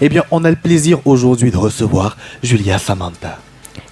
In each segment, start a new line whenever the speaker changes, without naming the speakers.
Eh bien, on a le plaisir aujourd'hui de recevoir Julia Samantha.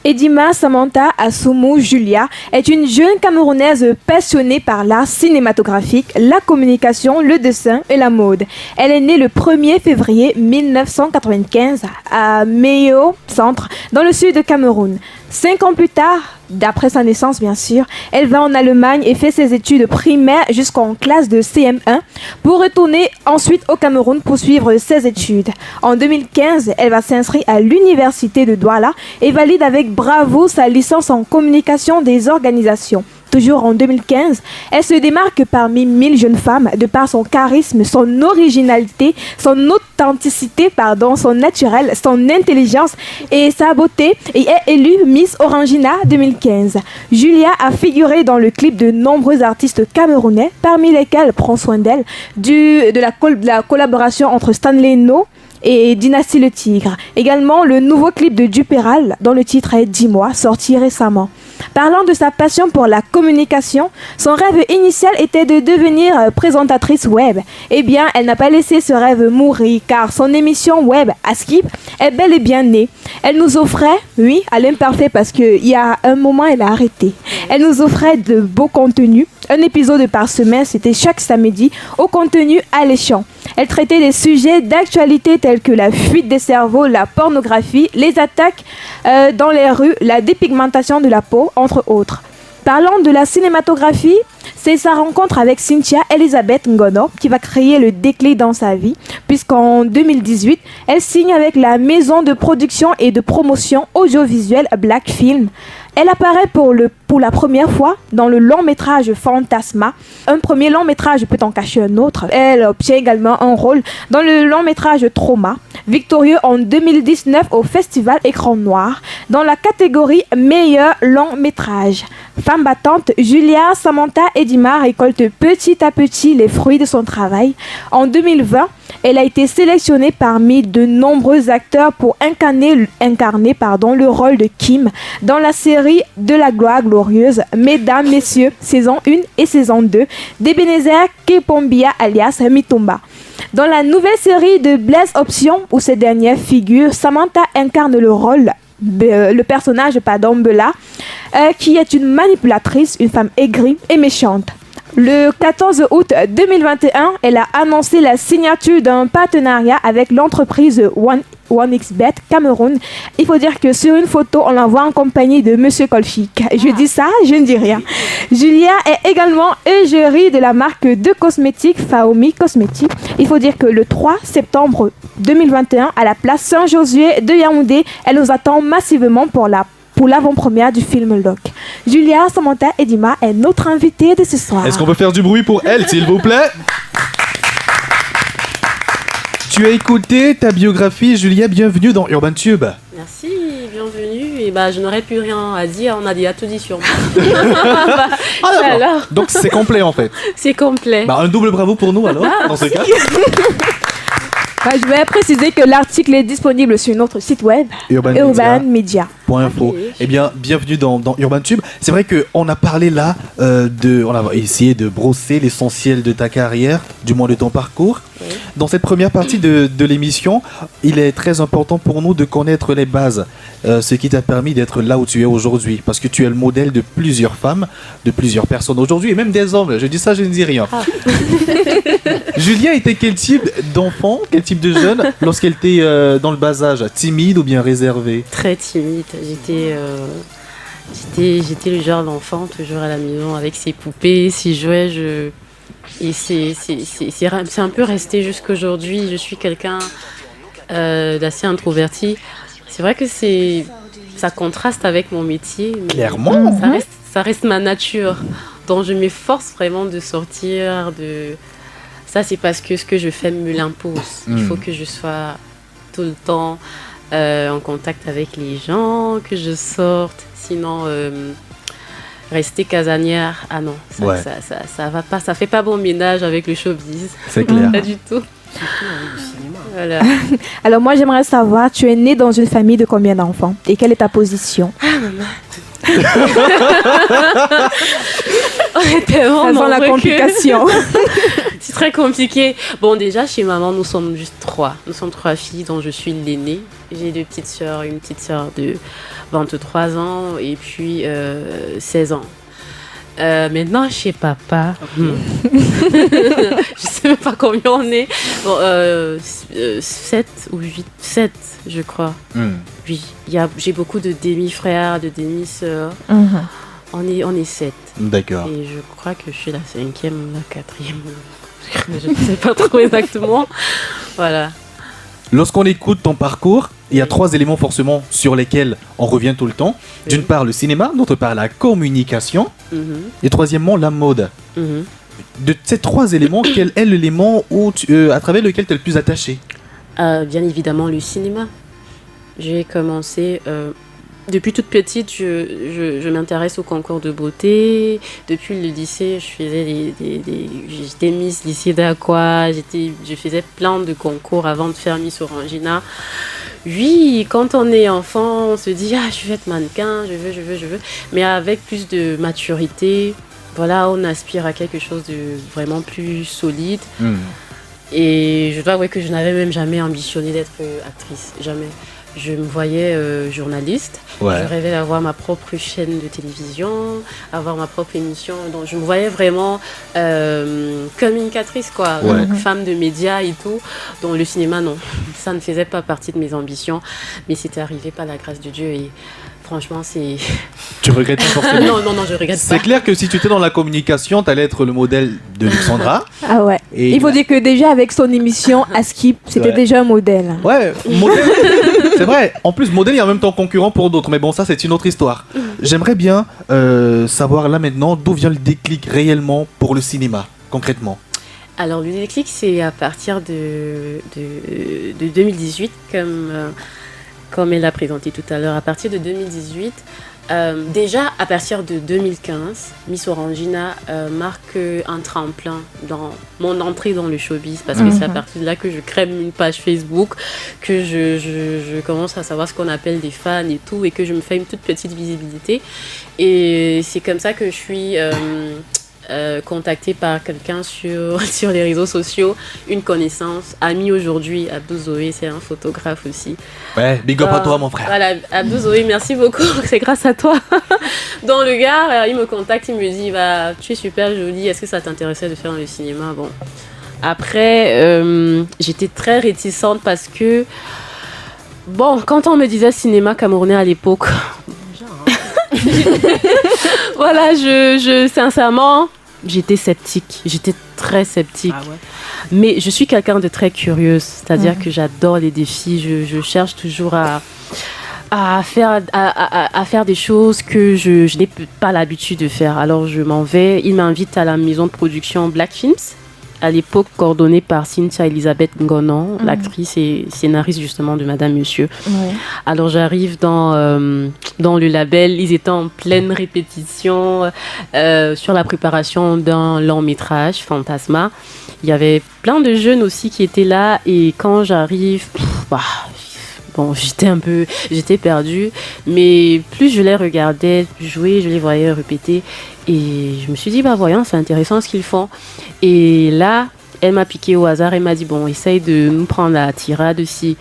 Edima Samantha Assoumou Julia est une jeune Camerounaise passionnée par l'art cinématographique, la communication, le dessin et la mode. Elle est née le 1er février 1995 à Meyo Centre, dans le sud de Cameroun. 5 ans plus tard, d'après sa naissance bien sûr, elle va en Allemagne et fait ses études primaires jusqu'en classe de CM1 pour retourner ensuite au Cameroun pour suivre ses études. En 2015, elle va s'inscrire à l'université de Douala et valide avec bravoure sa licence en communication des organisations. Toujours en 2015, elle se démarque parmi 1000 jeunes femmes de par son charisme, son originalité, son authenticité, son naturel, son intelligence et sa beauté et est élue Miss Orangina 2015. Julia a figuré dans le clip de nombreux artistes camerounais, parmi lesquels prend soin d'elle de la collaboration entre Stanley No et Dynastie le Tigre. Également le nouveau clip de Dupéral dont le titre est Dis-moi, sorti récemment. Parlant de sa passion pour la communication, son rêve initial était de devenir présentatrice web. Eh bien, elle n'a pas laissé ce rêve mourir car son émission web, Askip, est bel et bien née. Elle nous offrait, oui, à l'imparfait parce qu'il y a un moment, elle a arrêté. Elle nous offrait de beaux contenus. Un épisode par semaine, c'était chaque samedi, au contenu alléchant. Elle traitait des sujets d'actualité tels que la fuite des cerveaux, la pornographie, les attaques dans les rues, la dépigmentation de la peau, entre autres. Parlant de la cinématographie, c'est sa rencontre avec Cynthia Elisabeth Ngono qui va créer le déclic dans sa vie, puisqu'en 2018, elle signe avec la maison de production et de promotion audiovisuelle Black Film. Elle apparaît pour la première fois dans le long métrage Fantasma. Un premier long métrage peut en cacher un autre. Elle obtient également un rôle dans le long métrage Trauma, victorieux en 2019 au festival Écran Noir, dans la catégorie meilleur long métrage. Femme battante, Julia Samantha Edima récolte petit à petit les fruits de son travail. En 2020, elle a été sélectionnée parmi de nombreux acteurs pour incarner le rôle de Kim dans la série De la gloire glorieuse, Mesdames, Messieurs, saison 1 et saison 2, d'Ebenezer Kepombia alias Mitomba. Dans la nouvelle série de Blaise Option, où cette dernière figure, Samantha incarne le personnage Bella, qui est une manipulatrice, une femme aigrie et méchante. Le 14 août 2021, elle a annoncé la signature d'un partenariat avec l'entreprise OneXBet Cameroun. Il faut dire que sur une photo, on la voit en compagnie de Monsieur Colchic. Je dis ça, je ne dis rien. Julia est également égérie de la marque de cosmétiques Faomi Cosmétiques. Il faut dire que le 3 septembre 2021, à la place Saint-Josué de Yaoundé, elle nous attend massivement pour l'avant-première du film Lock. Julia Samantha Edima est notre invitée de ce soir.
Est-ce qu'on peut faire du bruit pour elle, s'il vous plaît? Tu as écouté ta biographie, Julia, bienvenue dans Urban Tube.
Merci, bienvenue. Et je n'aurais plus rien à dire, on a déjà tout dit sur moi.
Alors. Donc c'est complet en fait.
C'est complet.
Un double bravo pour nous alors, dans ce cas.
Je vais préciser que l'article est disponible sur notre site web, Urban Media.
.info. Okay. Eh bien, bienvenue dans Urban Tube. C'est vrai qu'on a parlé là, on a essayé de brosser l'essentiel de ta carrière, du moins de ton parcours. Oui. Dans cette première partie de l'émission, il est très important pour nous de connaître les bases, ce qui t'a permis d'être là où tu es aujourd'hui, parce que tu es le modèle de plusieurs femmes, de plusieurs personnes aujourd'hui, et même des hommes. Je dis ça, je ne dis rien. Julia était quel type d'enfant, quel type de jeune, lorsqu'elle était dans le bas âge, timide ou bien réservée?
Très timide. J'étais le genre d'enfant toujours à la maison avec ses poupées, ses jouets. Et c'est un peu resté jusqu'aujourd'hui. Je suis quelqu'un d'assez introverti. C'est vrai que ça contraste avec mon métier.
Clairement.
Ça reste ma nature. Donc je m'efforce vraiment de sortir de... Ça, c'est parce que ce que je fais me l'impose. Il faut que je sois tout le temps en contact avec les gens, que je sorte. Sinon, rester casanière, ah non, ça va pas. Ça fait pas bon ménage avec le showbiz.
C'est clair.
Pas du tout.
Surtout avec le cinéma.
Voilà.
Alors moi, j'aimerais savoir, tu es née dans une famille de combien d'enfants? Et quelle est ta position?
Ah, maman. On est tellement
nombreux
la
complication.
Tu très compliqué. Bon, déjà, chez maman, nous sommes juste 3. Nous sommes 3 filles dont je suis l'aînée. J'ai 2 petites sœurs, une petite sœur de 23 ans et puis 16 ans. Maintenant, chez papa, je sais même pas combien on est. Bon, 7 ou 8, 7, je crois. Oui, j'ai beaucoup de demi-frères, de demi-sœurs. On est 7.
D'accord.
Et je crois que je suis la 5e ou la 4e. Je ne sais pas trop exactement. Voilà.
Lorsqu'on écoute ton parcours, il y a 3 éléments forcément sur lesquels on revient tout le temps. D'une part, le cinéma, d'autre part, la communication, et troisièmement, la mode. De ces 3 éléments, quel est l'élément à travers lequel tu es le plus attaché?
Bien évidemment, le cinéma. J'ai commencé... depuis toute petite, je m'intéresse au concours de beauté. Depuis le lycée, je faisais j'étais Miss lycée d'Aqua. Je faisais plein de concours avant de faire Miss Orangina. Oui, quand on est enfant, on se dit « Ah, je veux être mannequin, je veux. » Mais avec plus de maturité, voilà, on aspire à quelque chose de vraiment plus solide. Et je dois avouer que je n'avais même jamais ambitionné d'être actrice, jamais. Je me voyais journaliste. Ouais. Je rêvais d'avoir ma propre chaîne de télévision, avoir ma propre émission. Donc je me voyais vraiment communicatrice, quoi, femme de médias et tout. Donc le cinéma, non, ça ne faisait pas partie de mes ambitions. Mais c'était arrivé par la grâce de Dieu et franchement, c'est...
Tu regrettes pas forcément?
Non, je regrette pas.
C'est clair que si tu étais dans la communication, tu allais être le modèle de Luxandra.
Ah ouais. Et il faut dire que déjà avec son émission Askip, c'était déjà un modèle.
Ouais, modèle. C'est vrai. En plus, modèle et en même temps concurrent pour d'autres. Mais bon, ça, c'est une autre histoire. J'aimerais bien savoir là maintenant d'où vient le déclic réellement pour le cinéma, concrètement.
Alors, le déclic, c'est à partir de 2018, comme elle l'a présenté tout à l'heure. À partir de 2018, déjà à partir de 2015, Miss Orangina marque un tremplin dans mon entrée dans le showbiz, parce que c'est à partir de là que je crée une page Facebook, que je commence à savoir ce qu'on appelle des fans et tout, et que je me fais une toute petite visibilité. Et c'est comme ça que je suis contactée par quelqu'un sur les réseaux sociaux, une connaissance, ami aujourd'hui, Abdou Zoé, c'est un photographe aussi.
Ouais, big up à toi mon frère.
Voilà, Abdou Zoé, merci beaucoup, c'est grâce à toi. Dans le gars, il me contacte, il me dit, tu es super jolie, est-ce que ça t'intéressait de faire le cinéma? Bon, après, j'étais très réticente parce que, bon, quand on me disait cinéma camerounais à l'époque, voilà, sincèrement, j'étais sceptique. J'étais très sceptique. Ah ouais. Mais je suis quelqu'un de très curieuse. C'est-à-dire que j'adore les défis. Je cherche toujours à faire des choses que je n'ai pas l'habitude de faire. Alors, je m'en vais. Il m'invite à la maison de production Black Films, à l'époque coordonnée par Cynthia Elisabeth Ngonon, l'actrice et scénariste justement de Madame Monsieur. Ouais. Alors j'arrive dans le label, ils étaient en pleine répétition sur la préparation d'un long métrage, Fantasma. Il y avait plein de jeunes aussi qui étaient là et quand j'arrive, bon, j'étais perdue, mais plus je les regardais jouer, je les voyais répéter. Et je me suis dit, voyons, c'est intéressant ce qu'ils font. Et là, elle m'a piqué au hasard. Elle m'a dit, bon, essaye de nous prendre la tirade aussi.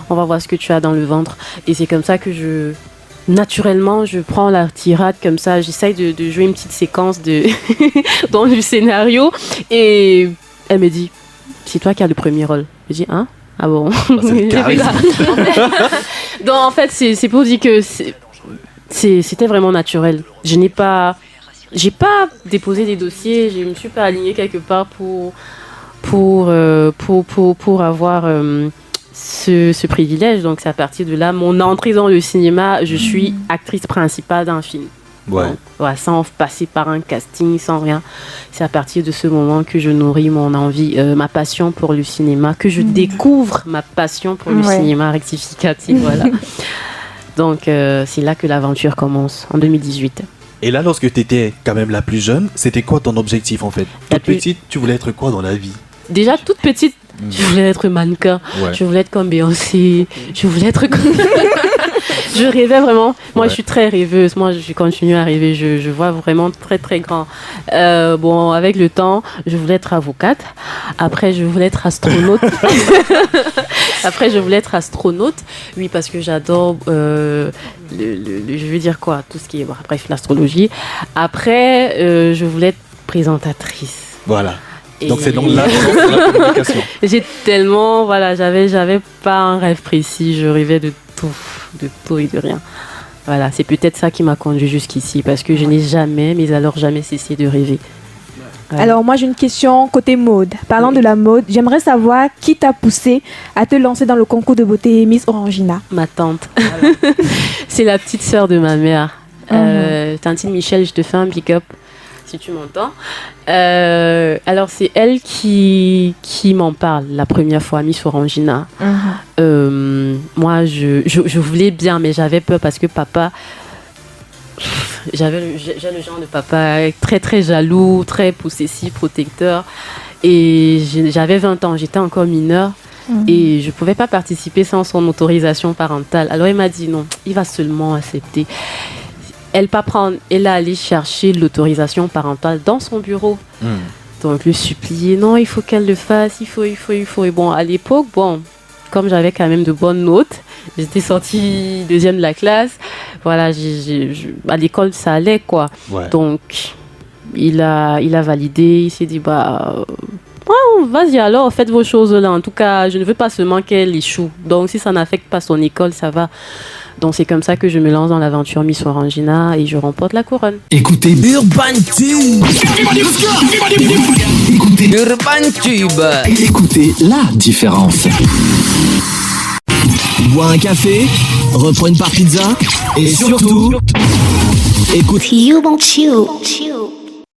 On va voir ce que tu as dans le ventre. Et c'est comme ça que naturellement, je prends la tirade comme ça. J'essaye de jouer une petite séquence dans le scénario. Et elle me dit, c'est toi qui as le premier rôle. Je dis, hein? Ah bon? Donc, en fait, c'est pour dire que c'était vraiment naturel. J'ai pas déposé des dossiers, je me suis pas alignée quelque part pour avoir ce privilège. Donc c'est à partir de là, mon entrée dans le cinéma, je suis actrice principale d'un film. Ouais. Donc, ouais, sans passer par un casting, sans rien. C'est à partir de ce moment que je nourris mon envie, ma passion pour le cinéma, que je découvre ma passion pour le cinéma rectificatif. Voilà. Donc c'est là que l'aventure commence, en 2018.
Et là, lorsque tu étais quand même la plus jeune, c'était quoi ton objectif en fait? Toute petite, tu voulais être quoi dans la vie?
Déjà, toute petite, je voulais être mannequin. Ouais. Je voulais être comme Beyoncé. Je voulais être comme... Je rêvais vraiment. Moi, je suis très rêveuse. Moi, je continue à rêver. Je vois vraiment très, très grand. Bon, avec le temps, je voulais être avocate. Après, je voulais être astronaute. Oui, parce que j'adore, je veux dire quoi, tout ce qui est, bref, l'astrologie. Après, je voulais être présentatrice.
Voilà.
Et
Donc c'est donc là la communication.
j'avais pas un rêve précis, je rêvais de tout et de rien. Voilà, c'est peut-être ça qui m'a conduit jusqu'ici, parce que je n'ai jamais, mais alors jamais cessé de rêver. Ouais.
Alors moi j'ai une question côté mode. Parlant de la mode, j'aimerais savoir qui t'a poussé à te lancer dans le concours de beauté Miss Orangina.
Ma tante. C'est la petite sœur de ma mère. Tantine Michel, je te fais un big up si tu m'entends. Alors c'est elle qui m'en parle la première fois, Miss Orangina. Moi je voulais bien, mais j'avais peur parce que papa, j'ai le genre de papa très très jaloux, très possessif, protecteur, et j'avais 20 ans, j'étais encore mineure. Et je ne pouvais pas participer sans son autorisation parentale. Alors il m'a dit non, il va seulement accepter. Elle est allée chercher l'autorisation parentale dans son bureau. Donc, lui supplier, non, il faut qu'elle le fasse, il faut. Et bon, à l'époque, comme j'avais quand même de bonnes notes, j'étais sortie deuxième de la classe. Voilà, à l'école, ça allait, quoi. Ouais. Donc, il a validé, il s'est dit, vas-y alors, faites vos choses là. En tout cas, je ne veux pas seulement qu'elle échoue. Donc, si ça n'affecte pas son école, ça va. Donc c'est comme ça que je me lance dans l'aventure Miss Orangina et je remporte la couronne.
Écoutez Urban Tube. Écoutez Urban Tube. Écoutez la différence. Bois un café, reprends une part pizza et surtout écoute Urban Tube.